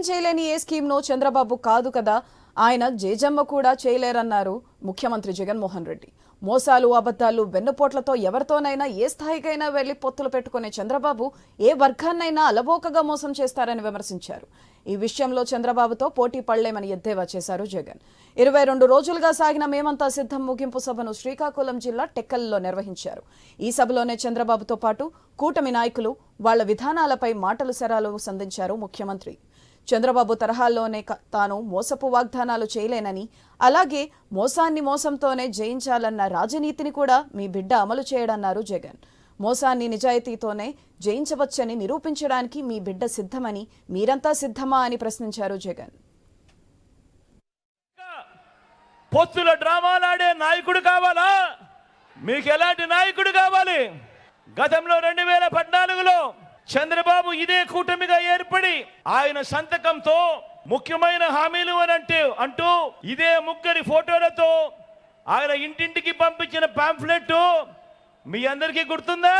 చేయలేని ఏ scheme no Chandrababu కాదు కదా ఆయన జేజమ్మ కూడా చేయలేరన్నారు ముఖ్యమంత్రి జగన్మోహన్ రెడ్డి. మోసాలు అబద్ధాలు వెన్నుపోట్లతో ఎవరితోనైనా ఏ స్థాయికైనా వెళ్లి పొత్తులు పెట్టుకునే చంద్రబాబు ఏ వర్గాన్నైనా అలవోకగా మోసం చేస్తారని విమర్శించారు. ఈ విషయంలో చంద్రబాబుతో పోటీ పడలేమని ఎద్దేవా చేశారు జగన్. 22 రోజులుగా సాగిన మేమంతా సిద్ధం ముగింపు సభను శ్రీకాకుళం జిల్లా టెక్కల్లో నిర్వహించారు. ఈ సభలోనే చంద్రబాబుతో పాటు కూటమి నాయకులు వాళ్ల విధానాలపై మాటలు శరాలు సంధించారు ముఖ్యమంత్రి. చంద్రబాబు తరహాల్లోనే తాను మోసపు వాగ్దానాలు చేయలేనని, అలాగే మోసాన్ని మోసంతోనే జయించాలన్న రాజనీతిని కూడా మీ బిడ్డ అమలు చేయడన్నారు జగన్. మోసాన్ని నిజాయితీతోనే జయించవచ్చని నిరూపించడానికి మీ బిడ్డ సిద్ధమని, మీరంతా సిద్ధమా అని ప్రశ్నించారు జగన్. పొత్తుల డ్రామాలాడే నాయకుడు కావాలా? మీకు ఎలాంటి నాయకుడు కావాలి? గతంలో 2014లో చంద్రబాబు ఇదే కూటమిగా ఏర్పడి ఆయన సంతకంతో ముఖ్యమైన హామీలు అని అంటూ ఇదే ముగ్గురి ఫోటోలతో ఆయన ఇంటింటికి పంపించిన పాంఫ్లెట్ మీ అందరికీ గుర్తుందా?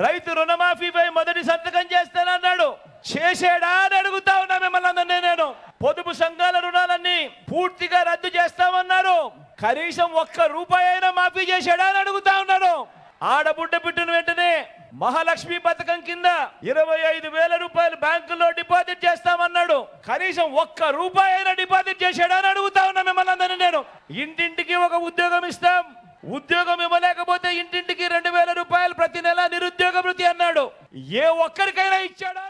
రైతు రుణమాఫీపై మొదటి సంతకం చేస్తానన్నాడు. చేశాడా అని అడుగుతా ఉన్నా మిమ్మల్ని అందరినీ నేను. పొదుపు సంఘాల రుణాలన్నీ పూర్తిగా రద్దు చేస్తామన్నారు. కనీసం ₹1 అయినా మాఫీ చేశాడా అని అడుగుతా ఉన్నాను. ఆడబుడ్డ బిడ్డను వెంటనే మహాలక్ష్మి పథకం కింద ₹25,000 బ్యాంకుల్లో డిపాజిట్ చేస్తామన్నాడు. కనీసం ₹1 అయినా డిపాజిట్ చేశాడా అని అడుగుతా ఉన్నా మిమ్మల్ని అందరినీ నేను. ఇంటింటికి ఒక ఉద్యోగం ఇస్తాం, ఉద్యోగం ఇవ్వలేకపోతే ఇంటింటికి ₹2,000 ప్రతి నెల నిరుద్యోగ భృతి అన్నాడు. ఏ ఒక్కరికైనా ఇచ్చాడా?